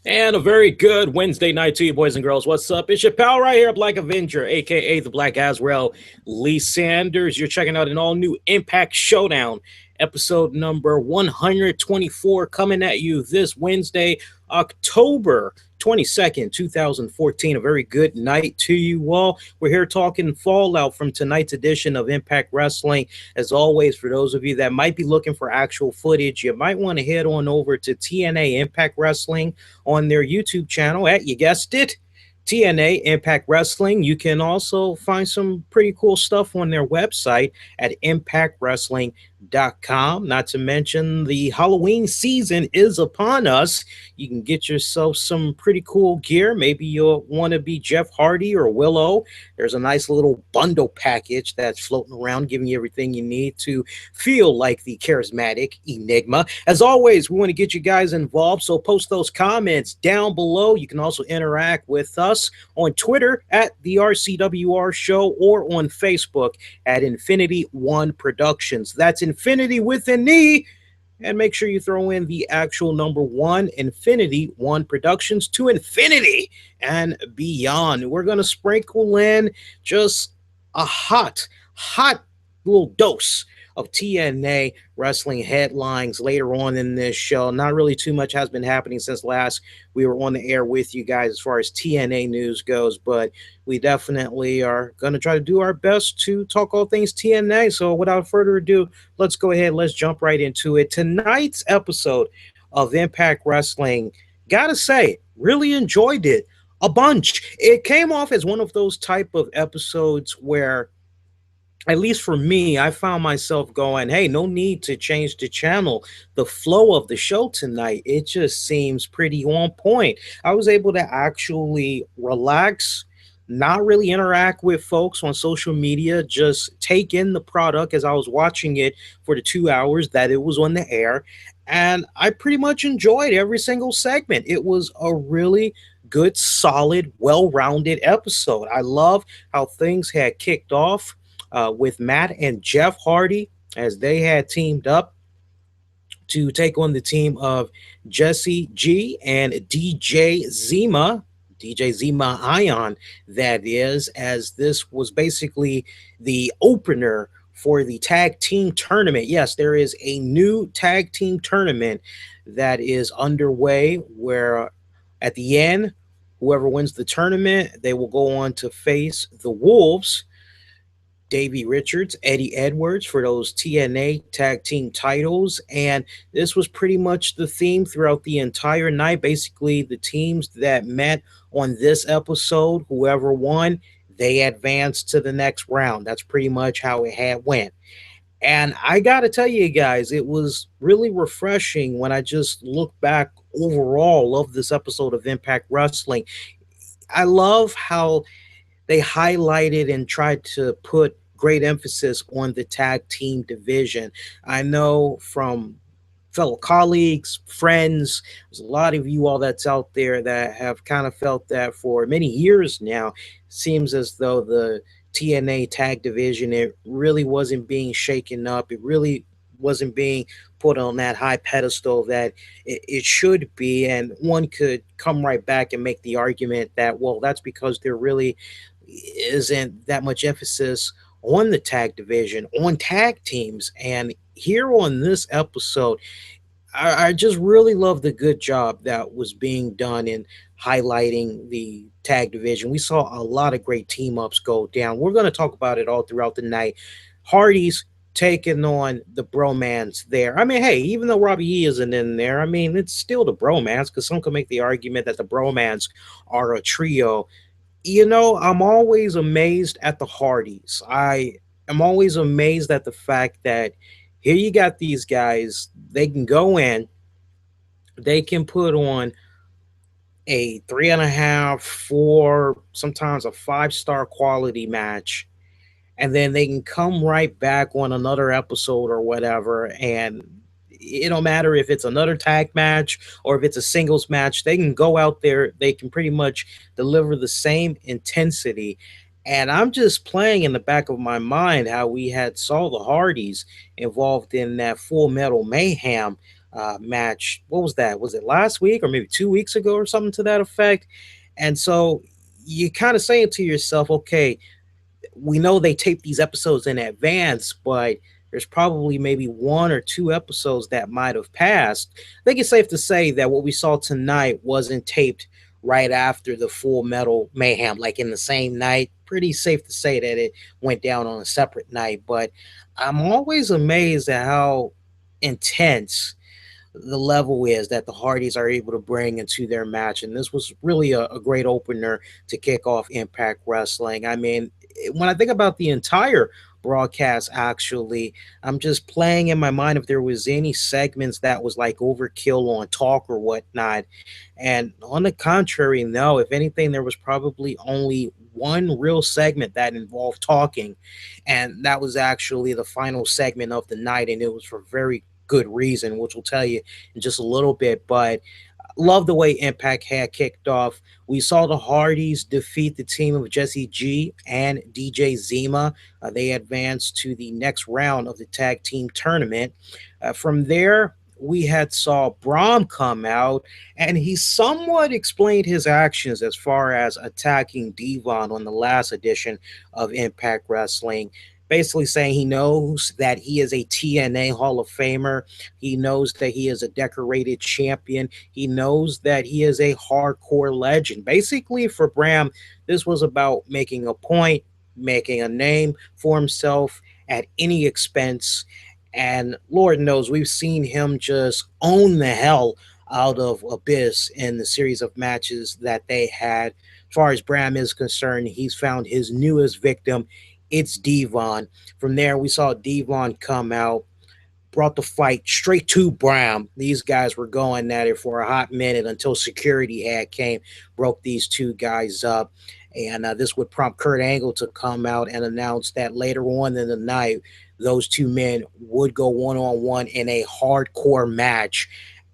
And a very good Wednesday night to you, boys and girls. What's up? It's your pal right here, Black Avenger, aka the Black Azrael, Lee Sanders. You're checking out an all new Impact Showdown, episode number 124, coming at you this Wednesday, October 22nd, 2014. A very good night to you all. We're here talking fallout from tonight's edition of Impact Wrestling. As always, for those of you that might be looking for actual footage, you might want to head on over to TNA Impact Wrestling on their YouTube channel at, you guessed it, TNA Impact Wrestling. You can also find some pretty cool stuff on their website at impactwrestling.com. Not to mention the Halloween season is upon us. You can get yourself some pretty cool gear. Maybe you'll want to be Jeff Hardy or Willow. There's a nice little bundle package that's floating around, giving you everything you need to feel like the charismatic Enigma. As always, we want to get you guys involved, so post those comments down below. You can also interact with us on Twitter at the RCWR Show or on Facebook at Infinity One Productions. That's Infinity with an E. And make sure you throw in the actual number one, Infinity One Productions, to infinity and beyond. We're going to sprinkle in just a hot little dose of TNA wrestling headlines later on in this show. Not really too much has been happening since last we were on the air with you guys as far as TNA news goes, but we definitely are going to try to do our best to talk all things TNA. So without further ado, let's go ahead. Let's jump right into it. Tonight's episode of Impact Wrestling, gotta say, really enjoyed it a bunch. It came off as one of those type of episodes where, at least for me, I found myself going, hey, no need to change the channel. The flow of the show tonight, it just seems pretty on point. I was able to actually relax, not really interact with folks on social media, just take in the product as I was watching it for the 2 hours that it was on the air. And I pretty much enjoyed every single segment. It was a really good, solid, well-rounded episode. I love how things had kicked off with Matt and Jeff Hardy as they had teamed up to take on the team of Jesse G and DJ Zima Ion, that is, as this was basically the opener for the tag team tournament. Yes, there is a new tag team tournament that is underway where at the end, whoever wins the tournament, they will go on to face the Wolves, Davey Richards, Eddie Edwards, for those TNA tag team titles. And this was pretty much the theme throughout the entire night. Basically, the teams that met on this episode, whoever won, they advanced to the next round. That's pretty much how it had went. And I got to tell you guys, it was really refreshing when I just look back overall of this episode of Impact Wrestling. I love how they highlighted and tried to put great emphasis on the tag team division. I know from fellow colleagues, friends, there's a lot of you all that's out there that have kind of felt that for many years now. Seems as though the TNA tag division, it really wasn't being shaken up. It really wasn't being put on that high pedestal that it should be. And one could come right back and make the argument that, well, that's because there really isn't that much emphasis on the tag division, on tag teams. And here on this episode, I just really love the good job that was being done in highlighting the tag division. We saw a lot of great team ups go down. We're going to talk about it all throughout the night. Hardy's taking on the bromance there. I mean, hey, even though Robbie E isn't in there, I mean, it's still the bromance, because some could make the argument that the bromance are a trio. You know, I'm always amazed at the Hardys. I am always amazed at the fact that here you got these guys, they can go in, they can put on a 3.5, 4, sometimes a 5-star quality match, and then they can come right back on another episode or whatever, and it don't matter if it's another tag match or if it's a singles match, they can go out there, they can pretty much deliver the same intensity. And I'm just playing in the back of my mind how we had saw the Hardys involved in that Full Metal Mayhem match. What was that? Was it last week or maybe 2 weeks ago or something to that effect? And so you kind of saying to yourself, okay, we know they tape these episodes in advance, but there's probably maybe one or two episodes that might have passed. I think it's safe to say that what we saw tonight wasn't taped right after the Full Metal Mayhem, like in the same night. Pretty safe to say that it went down on a separate night, but I'm always amazed at how intense the level is that the Hardys are able to bring into their match. And this was really a great opener to kick off Impact Wrestling. I mean, when I think about the entire broadcast, actually, I'm just playing in my mind if there was any segments that was like overkill on talk or whatnot. And on the contrary, no, if anything, there was probably only one real segment that involved talking, and that was actually the final segment of the night, and it was for very good reason, which we'll tell you in just a little bit. But love the way Impact had kicked off. We saw the Hardys defeat the team of Jesse G and DJ Zima. They advanced to the next round of the tag team tournament. From there, we had saw Brahm come out, and he somewhat explained his actions as far as attacking Devon on the last edition of Impact Wrestling, basically saying he knows that he is a TNA Hall of Famer. He knows that he is a decorated champion. He knows that he is a hardcore legend. Basically, for Bram, this was about making a point, making a name for himself at any expense. And Lord knows we've seen him just own the hell out of Abyss in the series of matches that they had. As far as Bram is concerned, he's found his newest victim. It's Devon. From there, we saw Devon come out, brought the fight straight to Bram. These guys were going at it for a hot minute until security had came, broke these two guys up. And this would prompt Kurt Angle to come out and announce that later on in the night, those two men would go one-on-one in a hardcore match.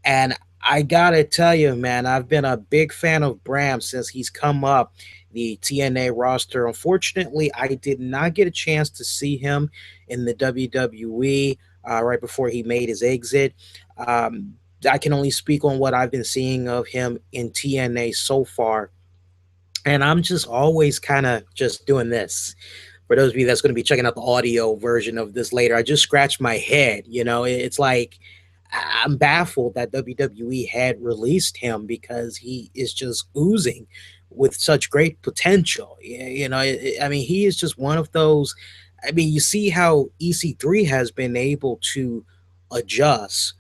And I gotta tell you, man, I've been a big fan of Bram since he's come up the TNA roster. Unfortunately, I did not get a chance to see him in the WWE right before he made his exit. I can only speak on what I've been seeing of him in TNA so far. And I'm just always kind of just doing this. For those of you that's going to be checking out the audio version of this later, I just scratched my head. You know, it's like I'm baffled that WWE had released him because he is just oozing with such great potential. You know, I mean, he is just one of those. I mean, you see how EC3 has been able to adjust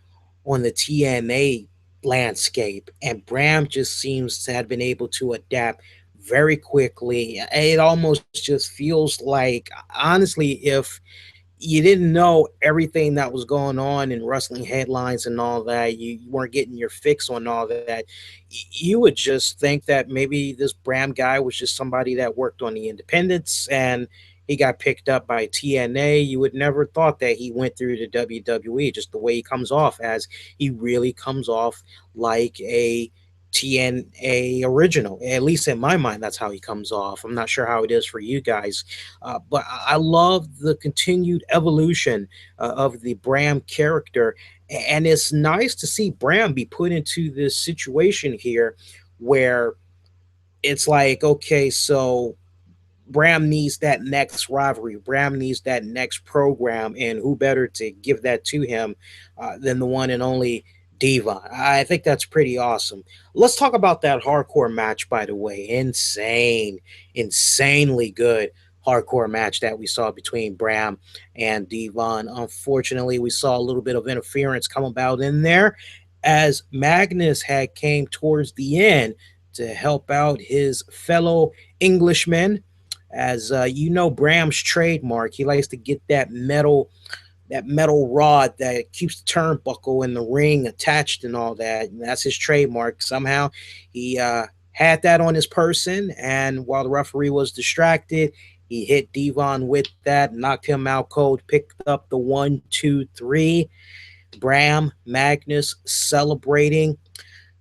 on the TNA landscape, and Bram just seems to have been able to adapt very quickly. It almost just feels like, honestly, if you didn't know everything that was going on in wrestling headlines and all that, you weren't getting your fix on all that, you would just think that maybe this Bram guy was just somebody that worked on the independents and he got picked up by TNA. You would never thought that he went through the WWE, just the way he comes off, as he really comes off like a TNA original. At least in my mind, that's how he comes off. I'm not sure how it is for you guys, but I love the continued evolution of the Bram character, and it's nice to see Bram be put into this situation here where it's like, okay, so Bram needs that next rivalry. Bram needs that next program, and who better to give that to him than the one and only Diva? I think that's pretty awesome. Let's talk about that hardcore match, by the way. Insanely good hardcore match that we saw between Bram and Devon. Unfortunately, we saw a little bit of interference come about in there as Magnus had came towards the end to help out his fellow Englishmen. As you know, Bram's trademark, he likes to get that metal rod that keeps the turnbuckle in the ring attached and all that. And that's his trademark. Somehow he had that on his person, and while the referee was distracted, he hit Devon with that, knocked him out cold, picked up the 1, 2, 3. Bram, Magnus celebrating.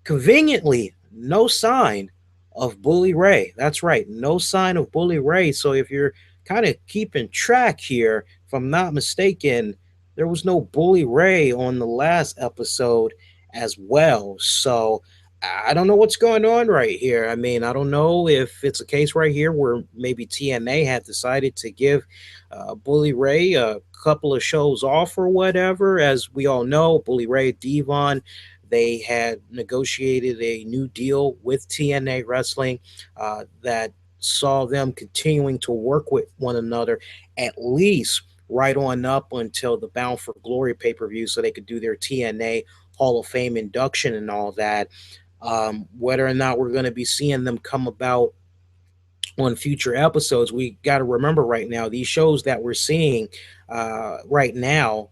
Conveniently, no sign of Bully Ray. That's right, no sign of Bully Ray. So if you're kind of keeping track here, if I'm not mistaken, there was no Bully Ray on the last episode as well. So I don't know what's going on right here. I mean, I don't know if it's a case right here where maybe TNA had decided to give Bully Ray a couple of shows off or whatever. As we all know, Bully Ray, Devon, they had negotiated a new deal with TNA Wrestling that saw them continuing to work with one another at least right on up until the Bound for Glory pay per view so they could do their TNA Hall of Fame induction and all that. Whether or not we're going to be seeing them come about on future episodes, we got to remember right now these shows that we're seeing right now,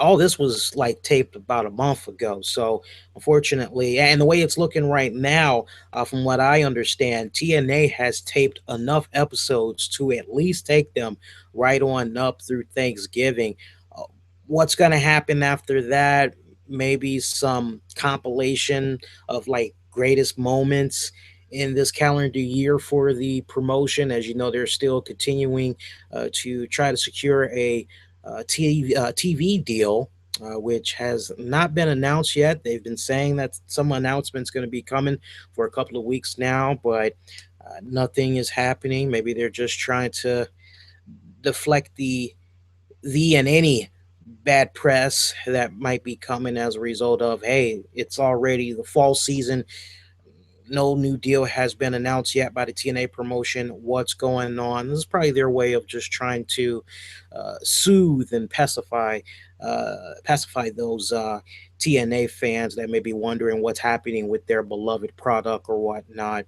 all this was like taped about a month ago. So unfortunately, and the way it's looking right now, from what I understand, TNA has taped enough episodes to at least take them right on up through Thanksgiving. Uh, what's going to happen after that? Maybe some compilation of like greatest moments in this calendar year for the promotion. As you know, they're still continuing to try to secure a TV deal, which has not been announced yet. They've been saying that some announcement's going to be coming for a couple of weeks now, but nothing is happening. Maybe they're just trying to deflect the and any bad press that might be coming as a result of, hey, it's already the fall season, no new deal has been announced yet by the TNA promotion. What's going on? This is probably their way of just trying to soothe and pacify those TNA fans that may be wondering what's happening with their beloved product or whatnot.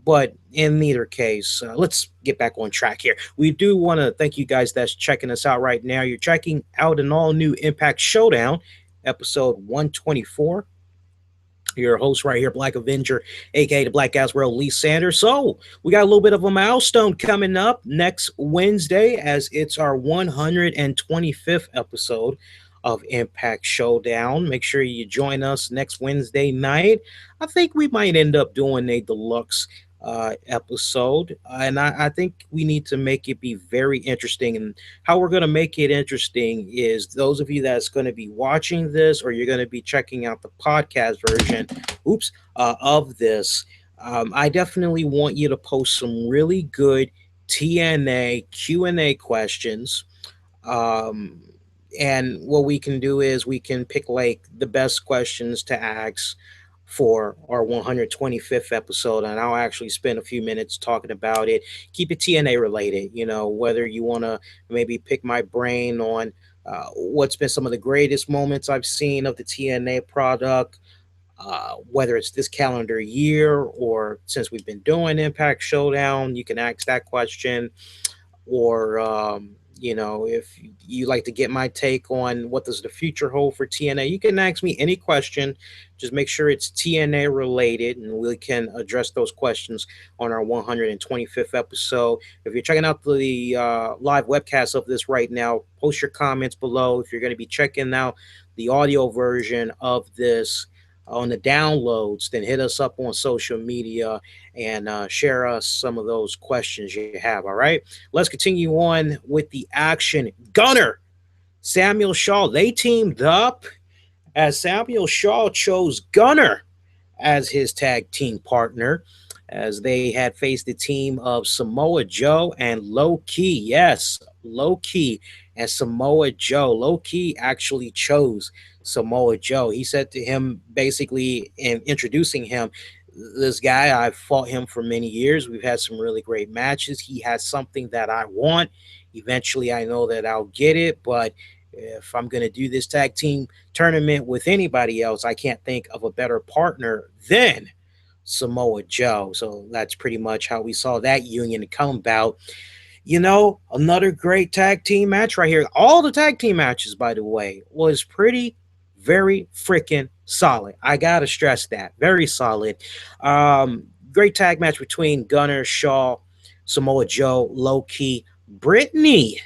But in neither case, let's get back on track here. We do want to thank you guys that's checking us out right now. You're checking out an all new Impact Showdown, episode 124. Your host right here, Black Avenger, aka the Black Aswell, Lee Sanders. So we got a little bit of a milestone coming up next Wednesday, as it's our 125th episode of Impact Showdown. Make sure you join us next Wednesday night. I think we might end up doing a deluxe episode, and I think we need to make it be very interesting. And how we're going to make it interesting is those of you that's going to be watching this, or you're going to be checking out the podcast version, of this. I definitely want you to post some really good TNA Q&A questions. Um, and what we can do is we can pick like the best questions to ask for our 125th episode, and I'll actually spend a few minutes talking about it. Keep it TNA related, whether you want to maybe pick my brain on what's been some of the greatest moments I've seen of the TNA product, whether it's this calendar year or since we've been doing Impact Showdown. You can ask that question, or if you like to get my take on what does the future hold for TNA, you can ask me any question. Just make sure it's TNA related, and we can address those questions on our 125th episode. If you're checking out the live webcast of this right now, post your comments below. If you're going to be checking out the audio version of this on the downloads, then hit us up on social media and share us some of those questions you have. All right, let's continue on with the action. Gunner, Samuel Shaw, they teamed up, as Samuel Shaw chose Gunner as his tag team partner, as they had faced the team of Samoa Joe and Low Ki. Yes, Low Ki and Samoa Joe. Low Ki actually chose Samoa Joe. He said to him, basically, in introducing him, this guy, I've fought him for many years. We've had some really great matches. He has something that I want. Eventually, I know that I'll get it, but if I'm going to do this tag team tournament with anybody else, I can't think of a better partner than Samoa Joe. So that's pretty much how we saw that union come about. Another great tag team match right here. All the tag team matches, by the way, was very freaking solid. I gotta stress that. Very solid. Great tag match between Gunner, Shaw, Samoa Joe, Low Ki. Brittany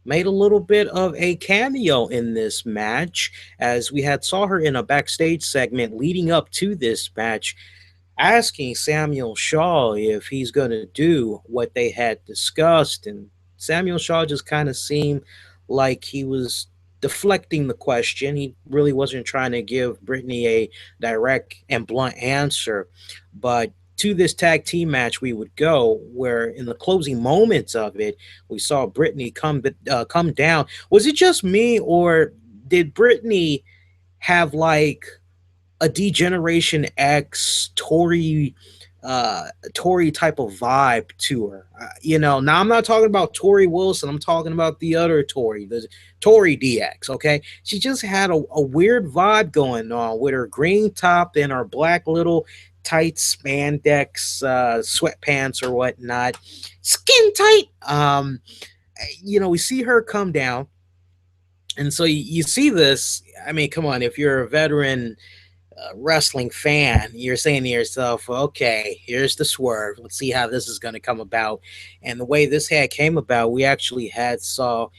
made a little bit of a cameo in this match, as we had saw her in a backstage segment leading up to this match, asking Samuel Shaw if he's going to do what they had discussed. And Samuel Shaw just kind of seemed like he was deflecting the question. He really wasn't trying to give Brittany a direct and blunt answer. But to this tag team match, we would go where in the closing moments of it, we saw Brittany come down. Was it just me, or did Brittany have like a Degeneration X Tori type of vibe to her? Now I'm not talking about Tori Wilson. I'm talking about the other Tori, the Tori DX. Okay, she just had a weird vibe going on with her green top and her black little tight spandex sweatpants or whatnot, skin tight. We see her come down, and so you see this. I mean, come on, if you're a veteran wrestling fan, you're saying to yourself, okay, here's the swerve. Let's see how this is going to come about. And the way this had came about, we actually had saw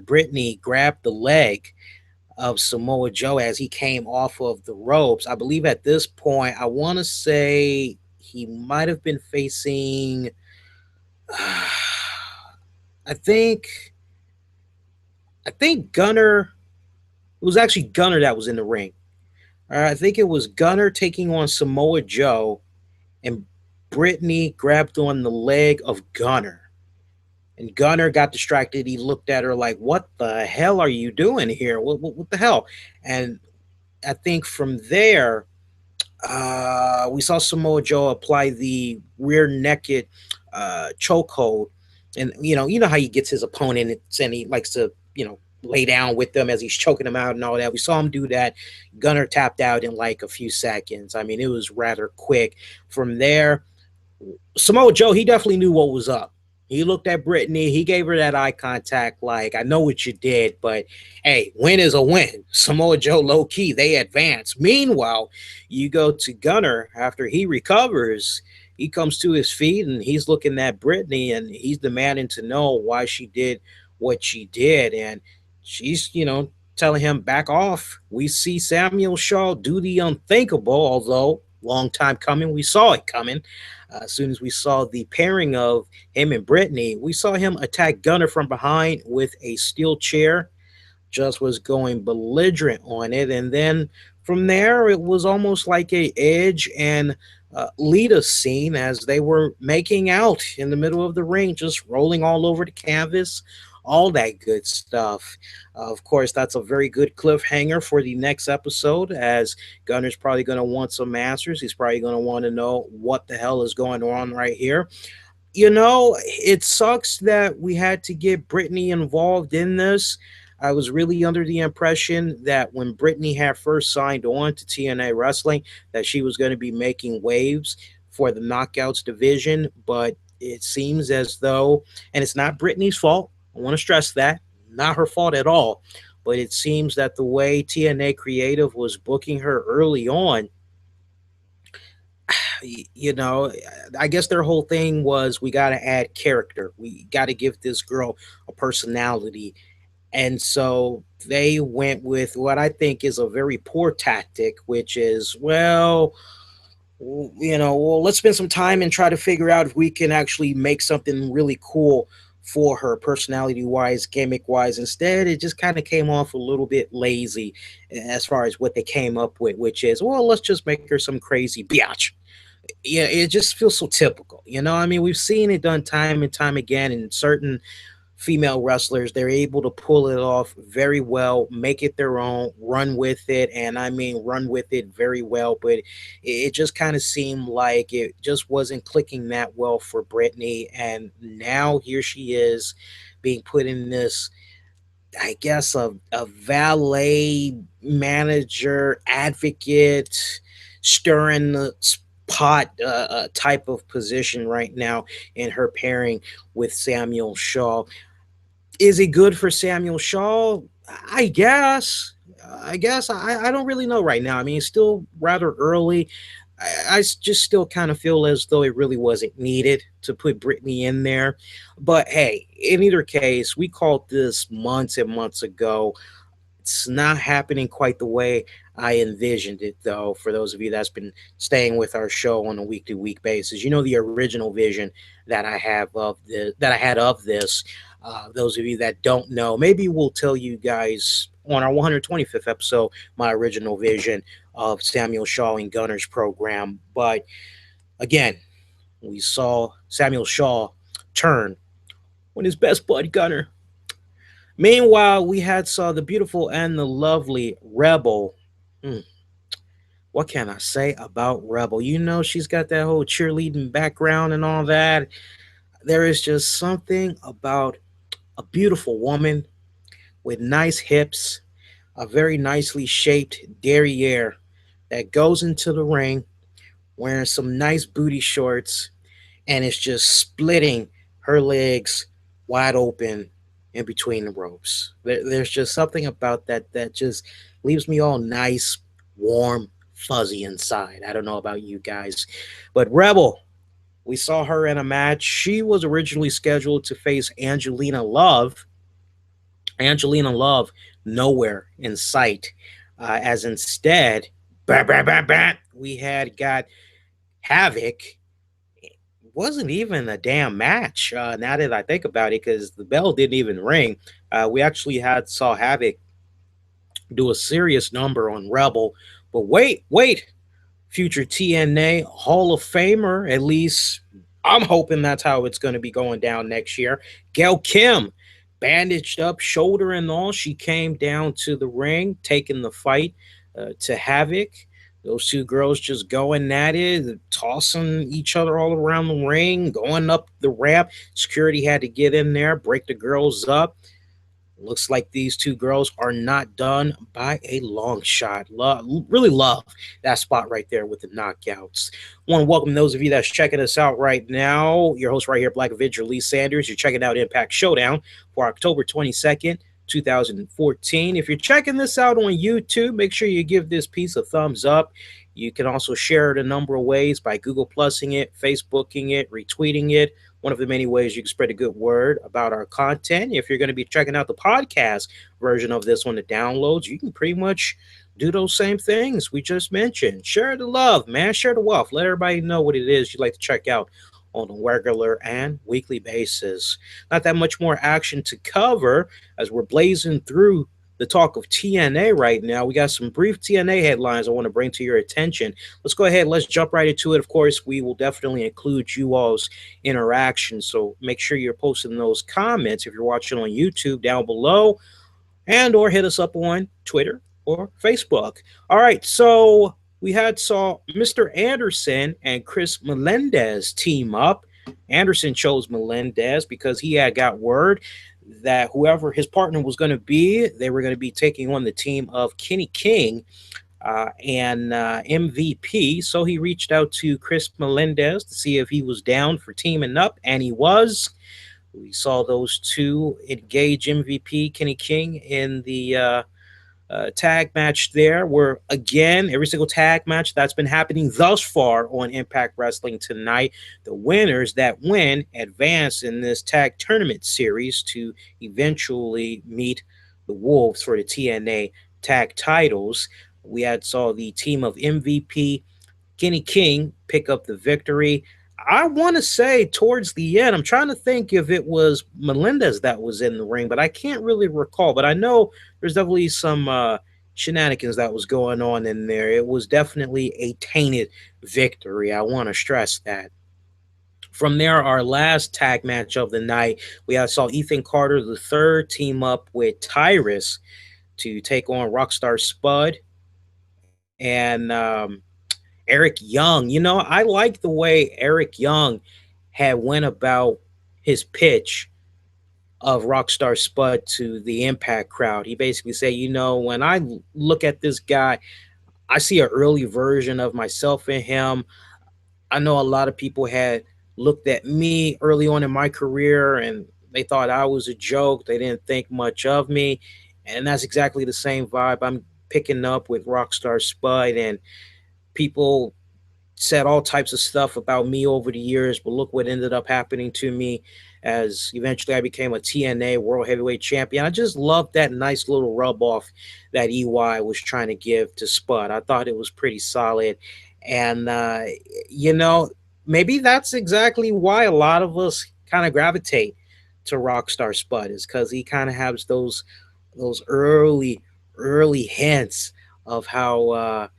Brittany grab the leg of Samoa Joe as he came off of the ropes. I believe at this point, I want to say he might have been facing. I think. I think Gunner. It was actually Gunner that was in the ring. I think it was Gunner taking on Samoa Joe, and Brittany grabbed on the leg of Gunner. And Gunner got distracted. He looked at her like, "What the hell are you doing here? What the hell?" And I think from there, we saw Samoa Joe apply the rear naked chokehold, and you know how he gets his opponent, and he likes to lay down with them as he's choking them out and all that. We saw him do that. Gunner tapped out in like a few seconds. I mean, it was rather quick. From there, Samoa Joe, he definitely knew what was up. He looked at Brittany. He gave her that eye contact, like, I know what you did, but hey, win is a win. Samoa Joe, low key, they advance. Meanwhile, you go to Gunner after he recovers. He comes to his feet and he's looking at Brittany and he's demanding to know why she did what she did. And she's, telling him back off. We see Samuel Shaw do the unthinkable, although long time coming. We saw it coming. As soon as we saw the pairing of him and Brittany, we saw him attack Gunner from behind with a steel chair. Just was going belligerent on it. And then from there, it was almost like a Edge and Lita scene as they were making out in the middle of the ring, just rolling all over the canvas, all that good stuff. Of course, that's a very good cliffhanger for the next episode, as Gunner's probably going to want some answers. He's probably going to want to know what the hell is going on right here. It sucks that we had to get Brittany involved in this. I was really under the impression that when Brittany had first signed on to TNA Wrestling, that she was going to be making waves for the Knockouts division, but it seems as though, and it's not Brittany's fault, I want to stress that, not her fault at all, but it seems that the way TNA Creative was booking her early on, I guess their whole thing was, we got to add character. We got to give this girl a personality. And so they went with what I think is a very poor tactic, which is, let's spend some time and try to figure out if we can actually make something really cool for her personality wise, gimmick wise. Instead, it just kind of came off a little bit lazy as far as what they came up with, which is, let's just make her some crazy biatch. Yeah, it just feels so typical. I mean, we've seen it done time and time again in certain female wrestlers. They're able to pull it off very well, make it their own, run with it, and I mean run with it very well. But it just kind of seemed like it just wasn't clicking that well for Brittany, and now here she is being put in this, I guess, a valet manager advocate, stirring the pot type of position right now in her pairing with Samuel Shaw. Is it good for Samuel Shaw? I guess. I don't really know right now. I mean, it's still rather early. I just still kind of feel as though it really wasn't needed to put Brittany in there. But hey, in either case, we called this months and months ago. It's not happening quite the way I envisioned it, though. For those of you that's been staying with our show on a week-to-week basis, the original vision that I had of this. Those of you that don't know, maybe we'll tell you guys on our 125th episode, my original vision of Samuel Shaw and Gunner's program. But again, we saw Samuel Shaw turn on his best bud Gunner. Meanwhile, we had saw the beautiful and the lovely Rebel. Hmm, what can I say about Rebel? You know, she's got that whole cheerleading background and all that. There is just something about a beautiful woman with nice hips, a very nicely shaped derriere that goes into the ring wearing some nice booty shorts and is just splitting her legs wide open in between the ropes. There's just something about that that just leaves me all nice, warm, fuzzy inside. I don't know about you guys, but Rebel, we saw her in a match. She was originally scheduled to face Angelina Love. Angelina Love, nowhere in sight. As instead, bah, bah, bah, bah, we had got Havoc. Wasn't even a damn match. Now that I think about it, because the bell didn't even ring. We actually had saw Havoc do a serious number on Rebel. But wait, future TNA Hall of Famer, at least I'm hoping that's how it's going to be going down next year. Gail Kim, bandaged up, shoulder and all, she came down to the ring, taking the fight to Havoc. Those two girls just going at it, tossing each other all around the ring, going up the ramp. Security had to get in there, break the girls up. Looks like these two girls are not done by a long shot. Really love that spot right there with the knockouts. Want to welcome those of you that's checking us out right now. Your host right here, Black Avenger Lee Sanders. You're checking out Impact Showdown for October 22nd, 2014. If you're checking this out on YouTube, make sure you give this piece a thumbs up. You can also share it a number of ways by Google Plusing it, Facebooking it, retweeting it. One of the many ways you can spread a good word about our content. If you're going to be checking out the podcast version of this on the downloads, you can pretty much do those same things we just mentioned. Share the love, man. Share the wealth. Let everybody know what it is you'd like to check out on a regular and weekly basis. Not that much more action to cover as we're blazing through the talk of TNA right now. We got some brief TNA headlines I want to bring to your attention. Let's go ahead. Let's jump right into it. Of course, we will definitely include you all's interaction. So make sure you're posting those comments if you're watching on YouTube down below, and or hit us up on Twitter or Facebook. All right. So we saw Mr. Anderson and Chris Melendez team up. Anderson chose Melendez because he had got word that whoever his partner was going to be, they were going to be taking on the team of Kenny King and MVP. So he reached out to Chris Melendez to see if he was down for teaming up, and he was. We saw those two engage MVP, Kenny King, in the tag match there, where again, every single tag match that's been happening thus far on Impact Wrestling tonight, the winners that win advance in this tag tournament series to eventually meet the Wolves for the TNA tag titles. We saw the team of MVP, Kenny King, pick up the victory. I want to say towards the end, I'm trying to think if it was Melendez that was in the ring, but I can't really recall. But I know there's definitely some shenanigans that was going on in there. It was definitely a tainted victory. I want to stress that. From there, our last tag match of the night, we saw Ethan Carter the third team up with Tyrus to take on Rockstar Spud and Eric Young. You know, I like the way Eric Young had went about his pitch of Rockstar Spud to the Impact crowd. He basically said, you know, when I look at this guy, I see an early version of myself in him. I know a lot of people had looked at me early on in my career and they thought I was a joke. They didn't think much of me. And that's exactly the same vibe I'm picking up with Rockstar Spud. And people said all types of stuff about me over the years, but look what ended up happening to me as eventually I became a TNA World Heavyweight Champion. I just loved that nice little rub off that EY was trying to give to Spud. I thought it was pretty solid. And, you know, maybe that's exactly why a lot of us kind of gravitate to Rockstar Spud, is because he kind of has those early early hints of how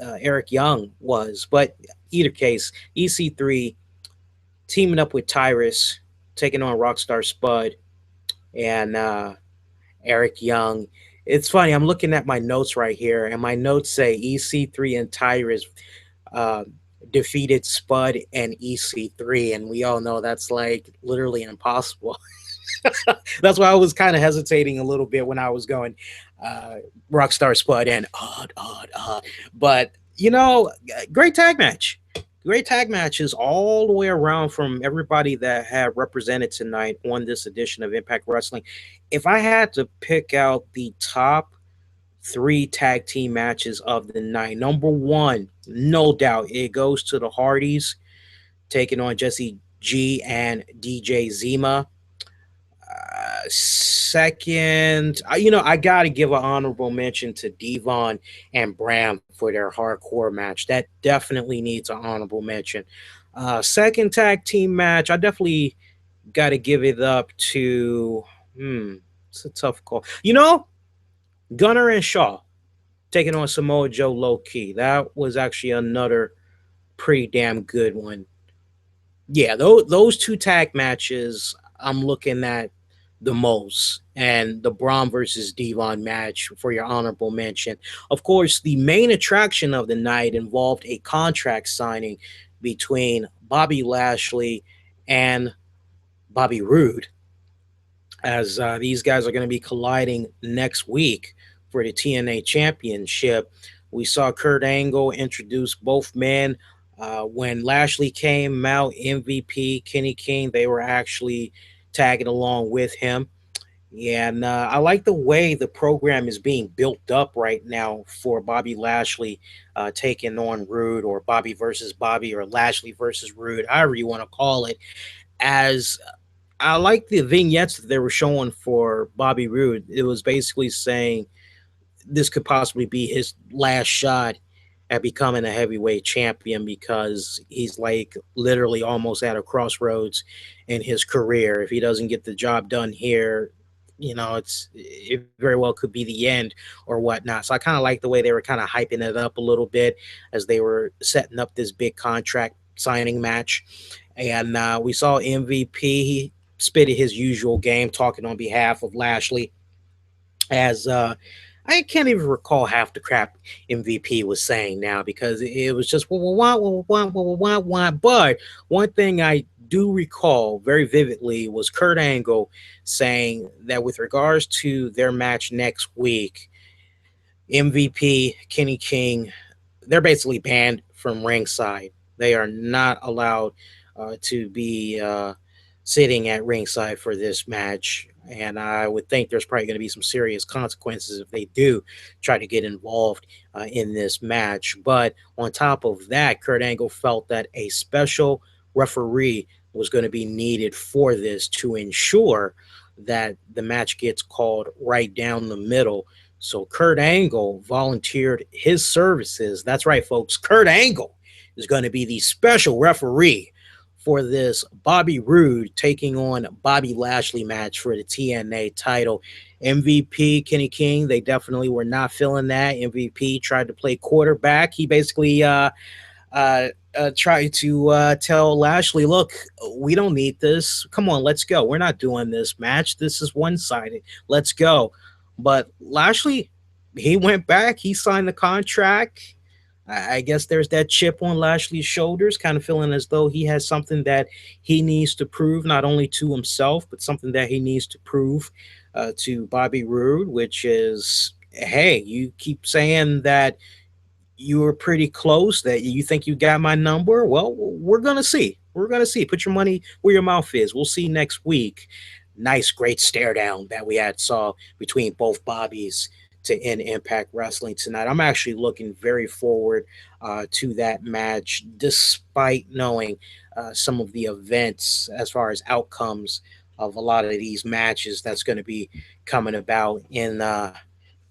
Eric Young was. But either case, EC3 teaming up with Tyrus, taking on Rockstar Spud and Eric Young. It's funny. I'm looking at my notes right here, and my notes say EC3 and Tyrus uh, defeated Spud and EC3, and we all know that's like literally impossible. That's why I was kind of hesitating a little bit when I was going uh, Rockstar Spud and odd. But great tag match. Great tag matches all the way around from everybody that had represented tonight on this edition of Impact Wrestling. If I had to pick out the top three tag team matches of the night, number one, no doubt, it goes to the Hardys taking on Jesse G and DJ Zima. Second, I got to give an honorable mention to Devon and Bram for their hardcore match. That definitely needs an honorable mention. Second tag team match, I definitely got to give it up to. It's a tough call. Gunner and Shaw taking on Samoa Joe low key. That was actually another pretty damn good one. Yeah, those two tag matches I'm looking at the most, and the Braun versus Devon match for your honorable mention. Of course, the main attraction of the night involved a contract signing between Bobby Lashley and Bobby Roode, as these guys are going to be colliding next week for the TNA Championship. We saw Kurt Angle introduce both men. When Lashley came out, MVP, Kenny King, they were actually tagging along with him. Yeah, and I like the way the program is being built up right now for Bobby Lashley taking on Roode, or Bobby versus Bobby, or Lashley versus Roode, however you want to call it. As I like the vignettes that they were showing for Bobby Roode. It was basically saying this could possibly be his last shot at becoming a heavyweight champion, because he's like literally almost at a crossroads in his career. If he doesn't get the job done here, it very well could be the end or whatnot. So I kind of like the way they were kind of hyping it up a little bit as they were setting up this big contract signing match. And we saw MVP. He spitted his usual game, talking on behalf of Lashley, as I can't even recall half the crap MVP was saying now, because it was just wah. But one thing I do recall very vividly was Kurt Angle saying that with regards to their match next week, MVP, Kenny King, they're basically banned from ringside. They are not allowed to be sitting at ringside for this match. And I would think there's probably going to be some serious consequences if they do try to get involved in this match. But on top of that, Kurt Angle felt that a special referee was going to be needed for this to ensure that the match gets called right down the middle. So Kurt Angle volunteered his services. That's right, folks. Kurt Angle is going to be the special referee for this Bobby Roode taking on Bobby Lashley match for the TNA title. MVP, Kenny King, they definitely were not feeling that. MVP tried to play quarterback. He basically tried to tell Lashley, look, we don't need this. Come on, let's go. We're not doing this match. This is one-sided. Let's go. But Lashley, he went back. He signed the contract. I guess there's that chip on Lashley's shoulders, kind of feeling as though he has something that he needs to prove, not only to himself, but something that he needs to prove to Bobby Roode, which is, hey, you keep saying that you were pretty close, that you think you got my number. Well, we're going to see. We're going to see. Put your money where your mouth is. We'll see next week. Nice, great stare down that we saw between both Bobbies to end Impact Wrestling tonight. I'm actually looking very forward to that match, despite knowing some of the events as far as outcomes of a lot of these matches that's going to be coming about in the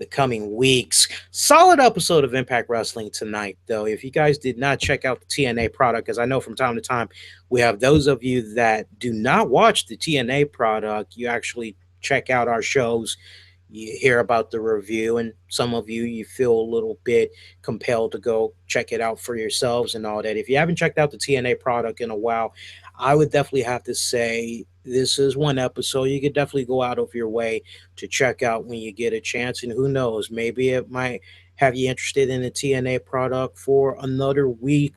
coming weeks. Solid episode of Impact Wrestling tonight, though. If you guys did not check out the TNA product, because I know from time to time we have those of you that do not watch the TNA product, you actually check out our shows. you hear about the review, and some of you feel a little bit compelled to go check it out for yourselves and all that. If you haven't checked out the TNA product in a while, I would definitely have to say this is one episode you could definitely go out of your way to check out when you get a chance. And who knows, maybe it might have you interested in the TNA product for another week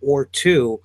or two.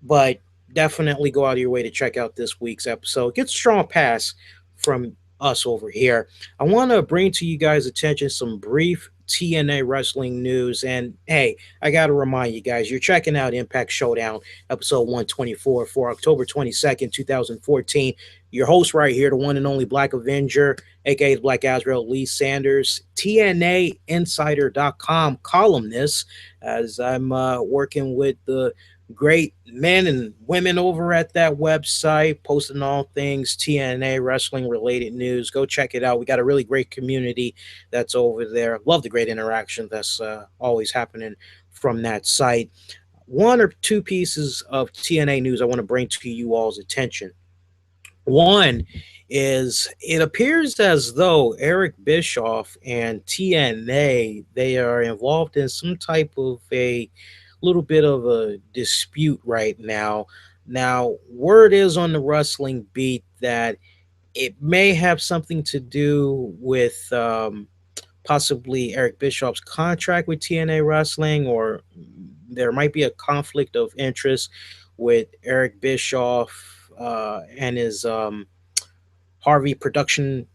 But definitely go out of your way to check out this week's episode. Get a strong pass from us over here. I want to bring to you guys' attention some brief TNA wrestling news. And hey, I got to remind you guys, you're checking out Impact Showdown, episode 124 for October 22nd, 2014. Your host right here, the one and only Black Avenger, aka the Black Azrael, Lee Sanders, TNAinsider.com columnist, as I'm working with the great men and women over at that website, posting all things TNA wrestling related news. Go check it out. We got a really great community that's over there. Love the great interaction that's always happening from that site. One or two pieces of TNA news I want to bring to you all's attention. One is it appears as though Eric Bischoff and TNA, they are involved in some type of a little bit of a dispute right now. Now, word is on the wrestling beat that it may have something to do with possibly Eric Bischoff's contract with TNA Wrestling, or there might be a conflict of interest with Eric Bischoff and his Harvey production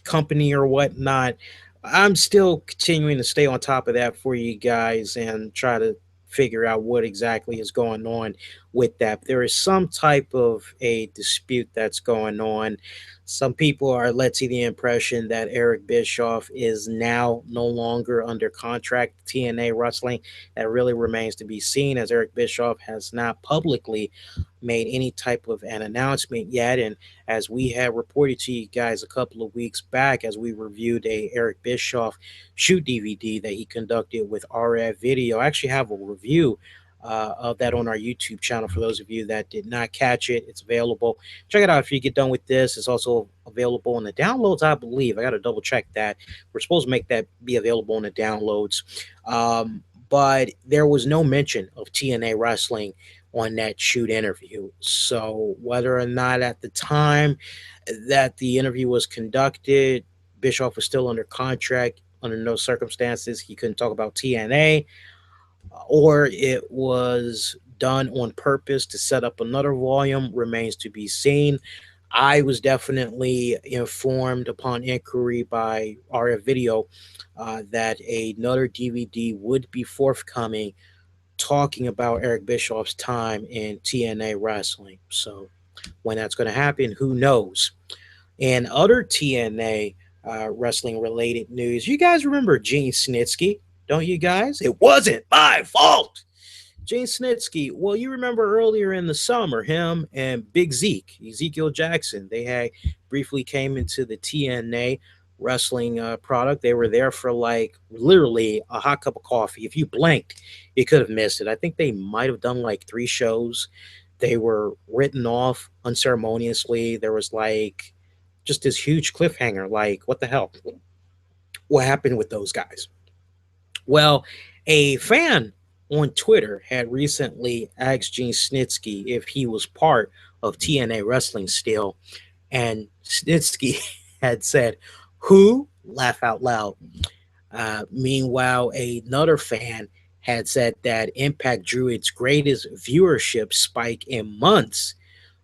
company or whatnot. I'm still continuing to stay on top of that for you guys and try to figure out what exactly is going on with that. There is some type of a dispute that's going on. Some people are led to the impression that Eric Bischoff is now no longer under contract with TNA Wrestling. That really remains to be seen, as Eric Bischoff has not publicly made any type of an announcement yet. And as we had reported to you guys a couple of weeks back, as we reviewed a Eric Bischoff shoot DVD that he conducted with RF Video, I actually have a review of that on our YouTube channel. For those of you that did not catch it, it's available. Check it out if you get done with this. It's also available on the downloads, I believe. I got to double check that. We're supposed to make that be available on the downloads. But there was no mention of TNA Wrestling on that shoot interview. So whether or not at the time that the interview was conducted, Bischoff was still under contract, under no circumstances he couldn't talk about TNA, or it was done on purpose to set up another volume, remains to be seen. I was definitely informed upon inquiry by RF Video that another DVD would be forthcoming talking about Eric Bischoff's time in TNA Wrestling. So when that's going to happen, who knows? And other TNA wrestling related news, you guys remember Gene Snitsky, don't you guys? It wasn't my fault. Gene Snitsky, well, you remember earlier in the summer, him and Big Zeke, Ezekiel Jackson, they had briefly came into the TNA wrestling product. They were there for like literally a hot cup of coffee. If you blinked, you could have missed it. I think they might have done like 3 shows. They were written off unceremoniously. There was like just this huge cliffhanger. Like, what the hell? What happened with those guys? Well, a fan on Twitter had recently asked Gene Snitsky if he was part of TNA Wrestling still, and Snitsky had said, "Who?" Laugh out loud. Meanwhile, another fan had said that Impact drew its greatest viewership spike in months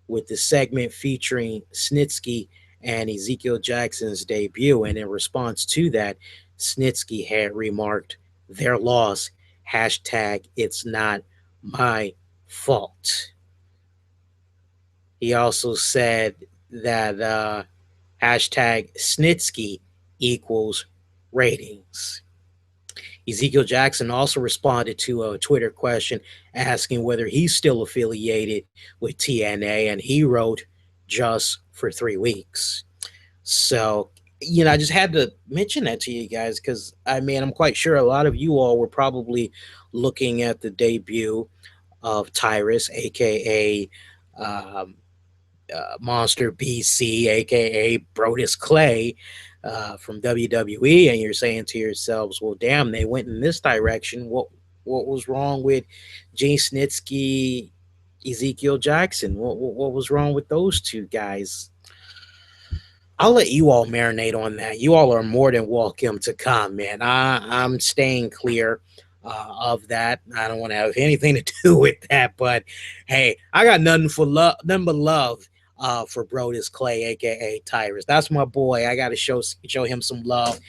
with the segment featuring Snitsky and Ezekiel Jackson's debut. And in response to that, Snitsky had remarked, "Their loss, hashtag it's not my fault." He also said that hashtag Snitsky equals ratings. Ezekiel Jackson also responded to a Twitter question asking whether he's still affiliated with TNA, and he wrote, "Just for 3 weeks." So, I just had to mention that to you guys because, I mean, I'm quite sure a lot of you all were probably looking at the debut of Tyrus, aka Monster BC, aka Brodus Clay, from WWE, and you're saying to yourselves, "Well, damn, they went in this direction. What was wrong with Gene Snitsky, Ezekiel Jackson? What was wrong with those two guys?" I'll let you all marinate on that. You all are more than welcome to comment. I'm staying clear of that. I don't want to have anything to do with that. But hey, I got nothing for love, nothing but love for Brodus Clay, aka Tyrus. That's my boy. I got to show him some love.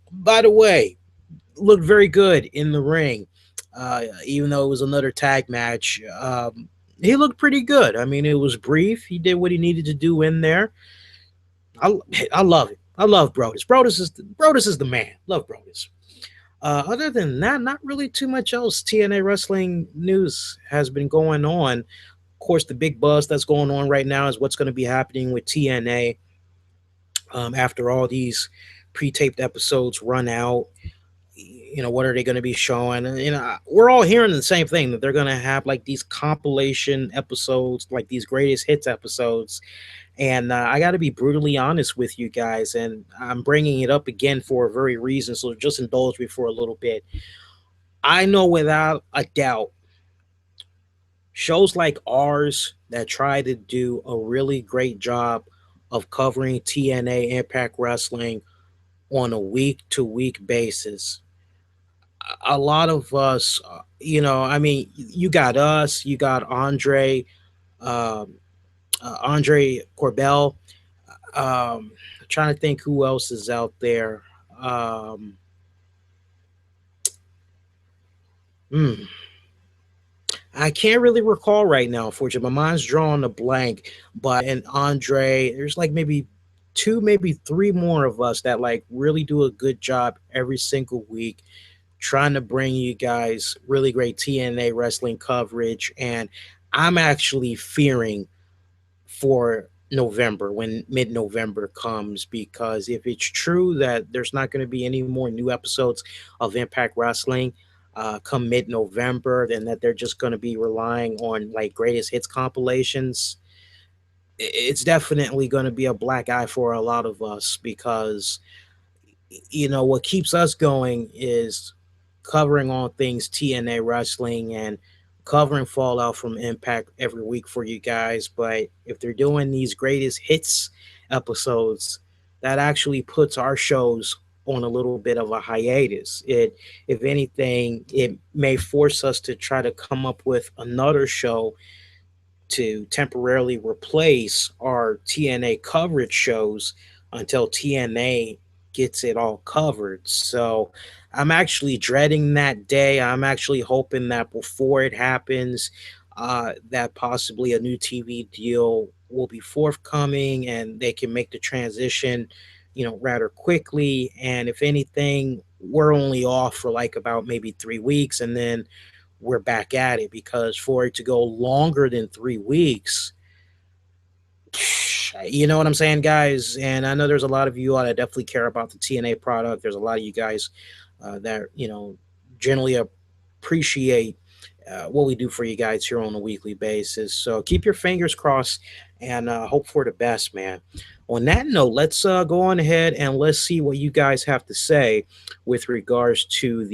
By the way, looked very good in the ring. Even though it was another tag match, he looked pretty good. I mean, it was brief. He did what he needed to do in there. I, I love it. I love Brodus. Brodus is the man. Love Brodus. Other than that, not really too much else. TNA wrestling news has been going on. Of course, the big buzz that's going on right now is what's going to be happening with TNA after all these pre-taped episodes run out. What are they going to be showing? We're all hearing the same thing, that they're going to have like these compilation episodes, like these greatest hits episodes. And I got to be brutally honest with you guys, and I'm bringing it up again for a very reason, so just indulge me for a little bit. I know without a doubt, shows like ours that try to do a really great job of covering TNA Impact Wrestling on a week-to-week basis, a lot of us, I mean, you got us, you got Andre Corbell. Trying to think who else is out there. Hmm. I can't really recall right now, unfortunately. My mind's drawing a blank. But and Andre, there's like maybe two, maybe three more of us that like really do a good job every single week, trying to bring you guys really great TNA wrestling coverage. And I'm actually fearing for November, when mid November comes, because if it's true that there's not going to be any more new episodes of Impact Wrestling come mid November, then that they're just going to be relying on like greatest hits compilations, it's definitely going to be a black eye for a lot of us, because what keeps us going is covering all things TNA wrestling and covering Fallout from Impact every week for you guys. But if they're doing these greatest hits episodes, that actually puts our shows on a little bit of a hiatus. If anything, it may force us to try to come up with another show to temporarily replace our TNA coverage shows until TNA gets it all covered. So I'm actually dreading that day. I'm actually hoping that before it happens, that possibly a new TV deal will be forthcoming and they can make the transition, rather quickly. And if anything, we're only off for like about maybe 3 weeks, and then we're back at it, because for it to go longer than 3 weeks, you know what I'm saying, guys? And I know there's a lot of you that definitely care about the TNA product. There's a lot of you guys that, generally appreciate what we do for you guys here on a weekly basis. So keep your fingers crossed and hope for the best, man. On that note, let's go on ahead and let's see what you guys have to say with regards to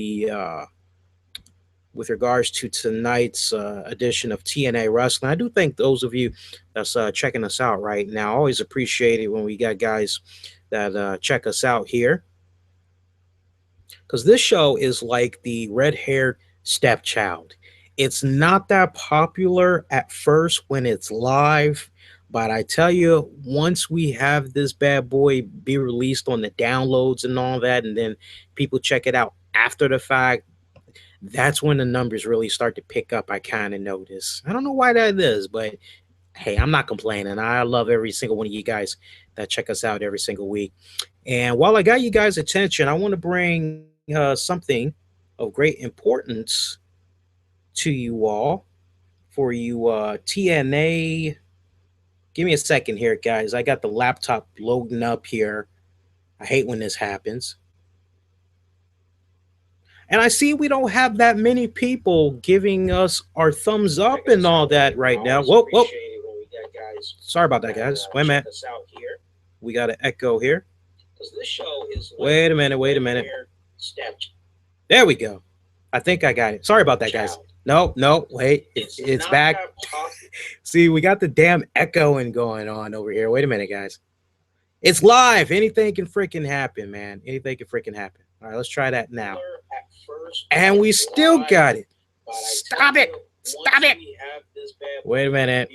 tonight's edition of TNA Wrestling. I do thank those of you that's checking us out right now. Always appreciate it when we got guys that check us out here, because this show is like the red-haired stepchild. It's not that popular at first when it's live, but I tell you, once we have this bad boy be released on the downloads and all that, and then people check it out after the fact, that's when the numbers really start to pick up. I kind of notice. I don't know why that is, but hey, I'm not complaining. I love every single one of you guys that check us out every single week. And while I got you guys' attention, I want to bring something of great importance to you all. For you TNA, give me a second here, guys. I got the laptop loading up here. I hate when this happens. And I see we don't have that many people giving us our thumbs up and all that right now. Whoa, whoa. Sorry about that, guys. Wait a minute. We got an echo here. Wait a minute. Wait a minute. There we go. I think I got it. Sorry about that, guys. No, wait. It's back. See, we got the damn echoing going on over here. Wait a minute, guys. It's live. Anything can freaking happen, man. Anything can freaking happen. All right, let's try that now. And we still got it. Stop it. Stop it. Wait a minute.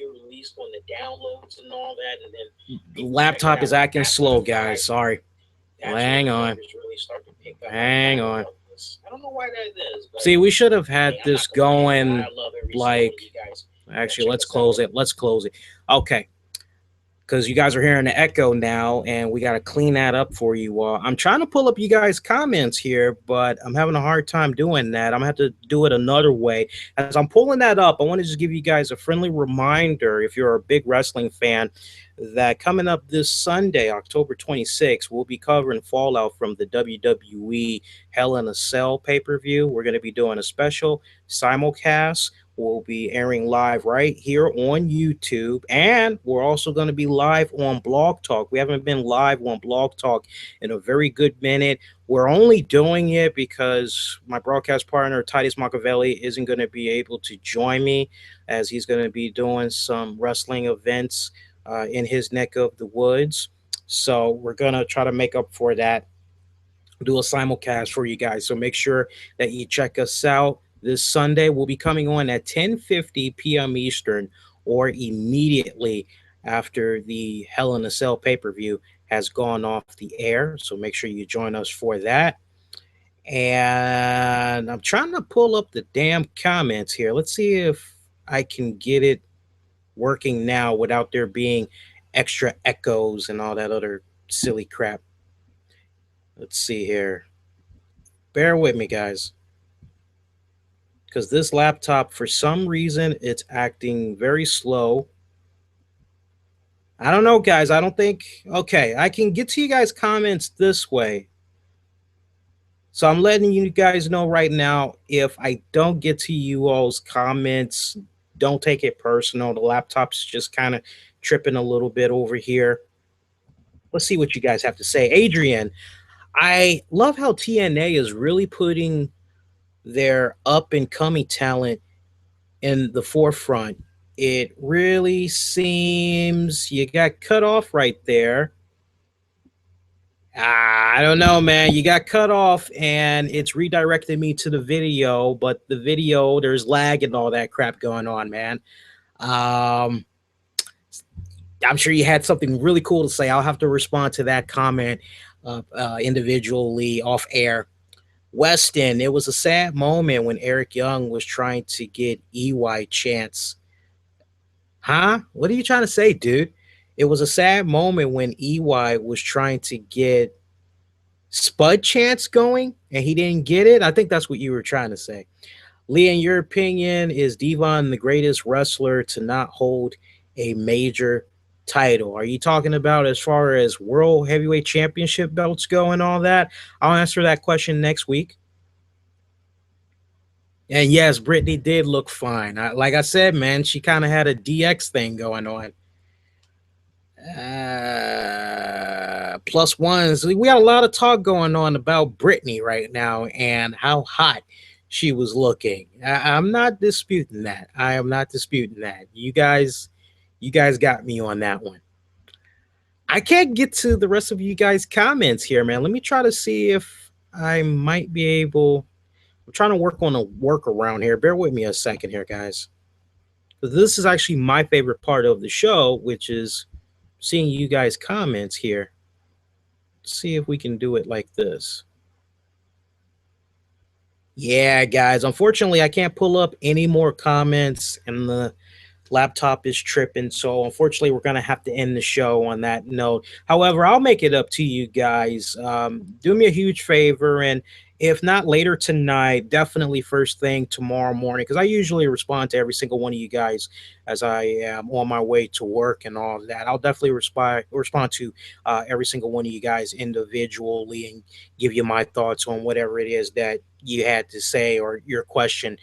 The laptop is acting slow, guys. Sorry. Hang on. Hang on. See, we should have had this going like... Actually, let's close it. Let's close it. Okay. Because you guys are hearing the echo now, and we got to clean that up for you all. I'm trying to pull up you guys' comments here, but I'm having a hard time doing that. I'm going to have to do it another way. As I'm pulling that up, I want to just give you guys a friendly reminder, if you're a big wrestling fan, that coming up this Sunday, October 26th, we'll be covering Fallout from the WWE Hell in a Cell pay-per-view. We're going to be doing a special simulcast. We'll be airing live right here on YouTube, and we're also going to be live on Blog Talk. We haven't been live on Blog Talk in a very good minute. We're only doing it because my broadcast partner, Tyrus isn't going to be able to join me, as he's going to be doing some wrestling events in his neck of the woods. So we're going to try to make up for that, do a simulcast for you guys. So make sure that you check us out. This Sunday will be coming on at 10:50 p.m. Eastern, or immediately after the Hell in a Cell pay-per-view has gone off the air. So make sure you join us for that. And I'm trying to pull up the damn comments here. Let's see if I can get it working now without there being extra echoes and all that other silly crap. Let's see here. Bear with me, guys. Because this laptop, for some reason, it's acting very slow. I don't know, guys. I don't think... Okay, I can get to you guys' comments this way. So I'm letting you guys know right now, if I don't get to you all's comments, don't take it personal. The laptop's just kind of tripping a little bit over here. Let's see what you guys have to say. Adrian, I love how TNA is really putting their up-and-coming talent in the forefront. It really seems you got cut off right there. I don't know, man. You got cut off, and it's redirected me to the video, but the video, there's lag and all that crap going on, man. I'm sure you had something really cool to say. I'll have to respond to that comment individually off air. Weston, it was a sad moment when Eric Young was trying to get EY chants. Huh? What are you trying to say, dude? It was a sad moment when EY was trying to get Spud chants going and he didn't get it. I think that's what you were trying to say. Lee, in your opinion, is Devon the greatest wrestler to not hold a major title? Are you talking about as far as World Heavyweight Championship belts go and all that? I'll answer that question next week. And yes, Brittany did look fine. Like I said, man, she kind of had a DX thing going on. Plus ones. We got a lot of talk going on about Brittany right now and how hot she was looking. I'm not disputing that. I am not disputing that. You guys got me on that one. I can't get to the rest of you guys' comments here, man. Let me try to see if I might be able. I'm trying to work on a workaround here. Bear with me a second here, guys. This is actually my favorite part of the show, which is seeing you guys' comments here. Let's see if we can do it like this. Yeah, guys, unfortunately, I can't pull up any more comments, and the laptop is tripping. So unfortunately, we're going to have to end the show on that note. However, I'll make it up to you guys. Do me a huge favor, and if not later tonight, definitely first thing tomorrow morning, because I usually respond to every single one of you guys as I am on my way to work and all of that. I'll definitely respond to every single one of you guys individually and give you my thoughts on whatever it is that you had to say or your question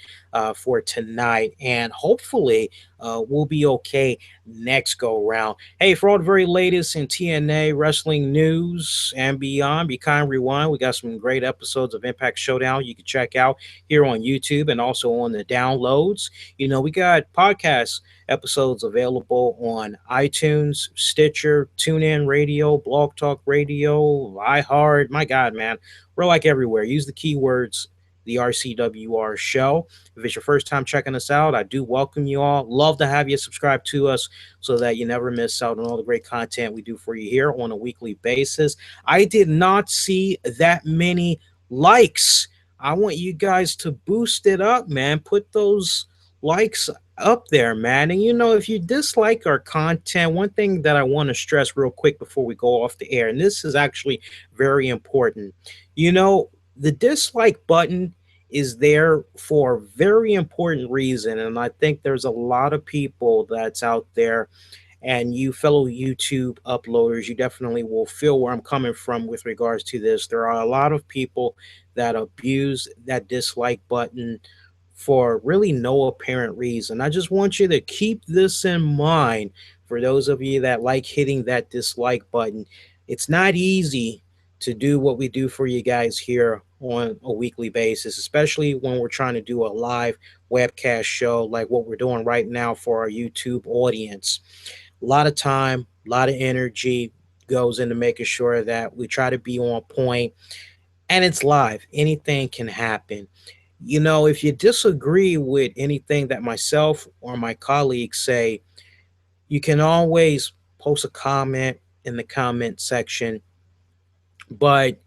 for tonight. And hopefully, we'll be okay next go round. Hey, for all the very latest in TNA wrestling news and beyond, be kind, rewind. We got some great episodes of Impact Showdown you can check out here on YouTube and also on the downloads. We got podcast episodes available on iTunes, Stitcher, TuneIn Radio, Blog Talk Radio, iHeart. My God, man, we're like everywhere. Use the keywords the RCWR show. If it's your first time checking us out, I do welcome you all. Love to have you subscribe to us so that you never miss out on all the great content we do for you here on a weekly basis. I did not see that many likes. I want you guys to boost it up, man. Put those likes up there, man. And if you dislike our content, one thing that I want to stress real quick before we go off the air, and this is actually very important. The dislike button is there for a very important reason. And I think there's a lot of people that's out there, and you fellow YouTube uploaders, you definitely will feel where I'm coming from with regards to this. There are a lot of people that abuse that dislike button for really no apparent reason. I just want you to keep this in mind for those of you that like hitting that dislike button. It's not easy to do what we do for you guys here on a weekly basis, especially when we're trying to do a live webcast show like what we're doing right now for our YouTube audience. A lot of time, a lot of energy goes into making sure that we try to be on point, and it's live. Anything can happen. If you disagree with anything that myself or my colleagues say, you can always post a comment in the comment section, but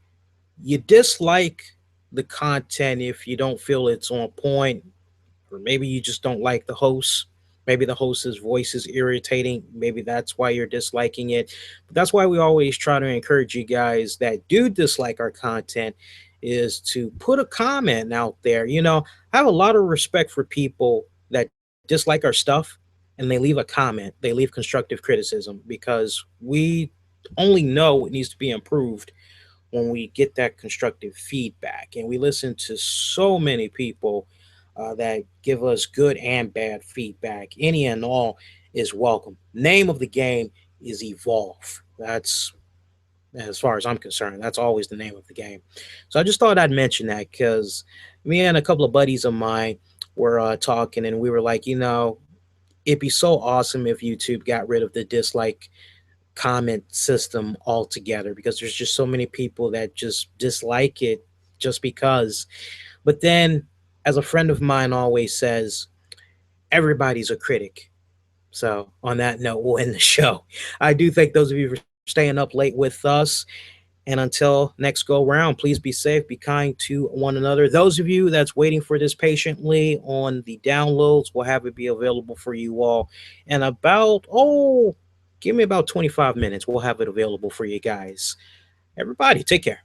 you dislike the content if you don't feel it's on point, or maybe you just don't like the host. Maybe the host's voice is irritating. Maybe that's why you're disliking it. But that's why we always try to encourage you guys that do dislike our content is to put a comment out there. I have a lot of respect for people that dislike our stuff and they leave a comment. They leave constructive criticism because we only know what needs to be improved when we get that constructive feedback. And we listen to so many people that give us good and bad feedback. Any and all is welcome. Name of the game is evolve. That's, as far as I'm concerned, that's always the name of the game. So I just thought I'd mention that because me and a couple of buddies of mine were talking, and we were like, it'd be so awesome if YouTube got rid of the dislike comment system altogether, because there's just so many people that just dislike it just because. But then, as a friend of mine always says, everybody's a critic. So on that note, we'll end the show. I do thank those of you for staying up late with us. And until next go round, please be safe, be kind to one another. Those of you that's waiting for this patiently on the downloads, we'll have it be available for you all in about, give me about 25 minutes. We'll have it available for you guys. Everybody, take care.